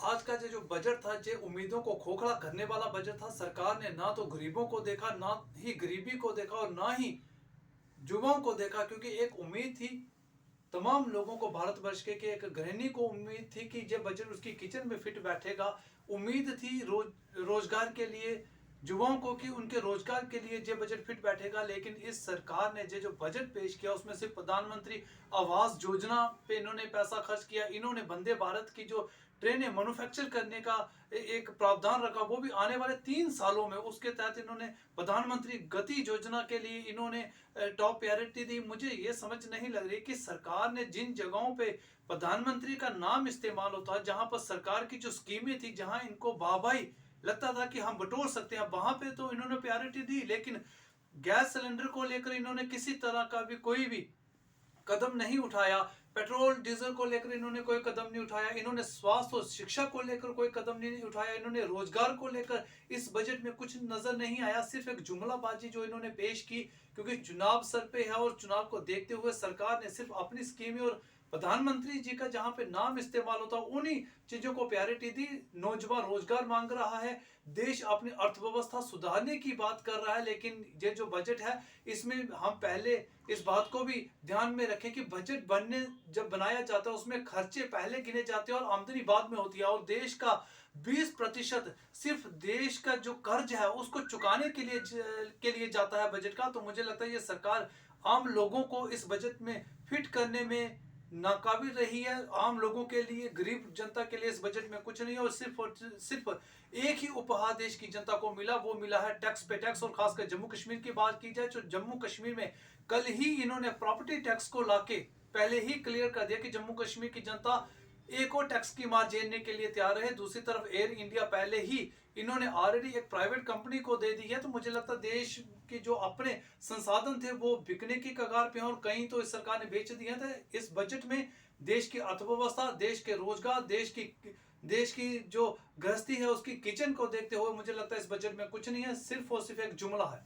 आज का जो बजट था जो उम्मीदों को खोखला करने वाला बजट था। सरकार ने ना तो गरीबों को देखा, ना ही गरीबी को देखा और ना ही युवाओं को देखा, क्योंकि एक उम्मीद थी तमाम लोगों को, भारतवर्ष के कि एक गृहिणी को उम्मीद थी कि जब बजट उसकी किचन में फिट बैठेगा। उम्मीद थी रोजगार के लिए युवाओं को कि उनके रोजगार के लिए जो बजट फिट बैठेगा। लेकिन इस सरकार ने जो बजट पेश किया उसमें सिर्फ प्रधानमंत्री आवास योजना पे इन्होंने पैसा खर्च किया। इन्होंने वंदे भारत की जो ट्रेनें मैन्युफैक्चर करने का एक प्रावधान रखा, वो भी आने वाले 3 सालों में। उसके तहत इन्होंने प्रधानमंत्री गति योजना के लिए इन्होंने टॉप प्रायोरिटी दी। मुझे ये समझ नहीं लग रही कि सरकार ने जिन जगहों पे प्रधानमंत्री का नाम इस्तेमाल होता है, जहां पर सरकार की जो स्कीमें थी, जहां इनको वाहवाही लगता था कि हम बटोर सकते हैं, वहां पे तो इन्होंने प्रायोरिटी दी। लेकिन गैस सिलेंडर को लेकर इन्होंने किसी तरह का भी कोई भी कदम नहीं उठाया। पेट्रोल डीजल को लेकर इन्होंने कोई कदम नहीं उठाया। इन्होंने स्वास्थ्य और शिक्षा को लेकर कोई कदम नहीं उठाया। इन्होंने रोजगार को लेकर इस बजट में कुछ नजर नहीं आया। सिर्फ एक जुमलाबाजी जो इन्होंने पेश की, क्योंकि चुनाव सर पे है और चुनाव को देखते हुए सरकार ने सिर्फ अपनी स्कीमें और प्रधानमंत्री जी का जहां पे नाम इस्तेमाल होता है उन्हीं चीजों को प्रायोरिटी दी। नौजवान रोजगार मांग रहा है, देश अपनी अर्थव्यवस्था सुधारने की बात कर रहा है। लेकिन ये जो बजट है, इसमें हम पहले इस बात को भी ध्यान में रखें कि बजट जब बनाया जाता है उसमें खर्चे पहले गिने जाते हैं और आमदनी बाद में होती है। और देश का 20% सिर्फ देश का जो कर्ज है उसको चुकाने के लिए जाता है बजट का। तो मुझे लगता है ये सरकार आम लोगों को इस बजट में फिट करने में नाकाबिल रही है। आम लोगों के लिए, गरीब जनता के लिए इस बजट में कुछ नहीं है। और सिर्फ एक ही उपहार देश की जनता को मिला, वो मिला है टैक्स पे टैक्स। और खासकर जम्मू कश्मीर की बात की जाए तो जम्मू कश्मीर में कल ही इन्होंने प्रॉपर्टी टैक्स को लाके पहले ही क्लियर कर दिया कि जम्मू कश्मीर की जनता एक और टैक्स की मार झेलने के लिए तैयार है। दूसरी तरफ एयर इंडिया पहले ही इन्होंने ऑलरेडी एक प्राइवेट कंपनी को दे दी है। तो मुझे लगता है देश के जो अपने संसाधन थे वो बिकने की कगार पे हैं और कहीं तो इस सरकार ने बेच दिए थे। इस बजट में देश की अर्थव्यवस्था, देश के रोजगार, देश की जो गृहस्थी है उसकी किचन को देखते हुए मुझे लगता है इस बजट में कुछ नहीं है, सिर्फ और सिर्फ एक जुमला है।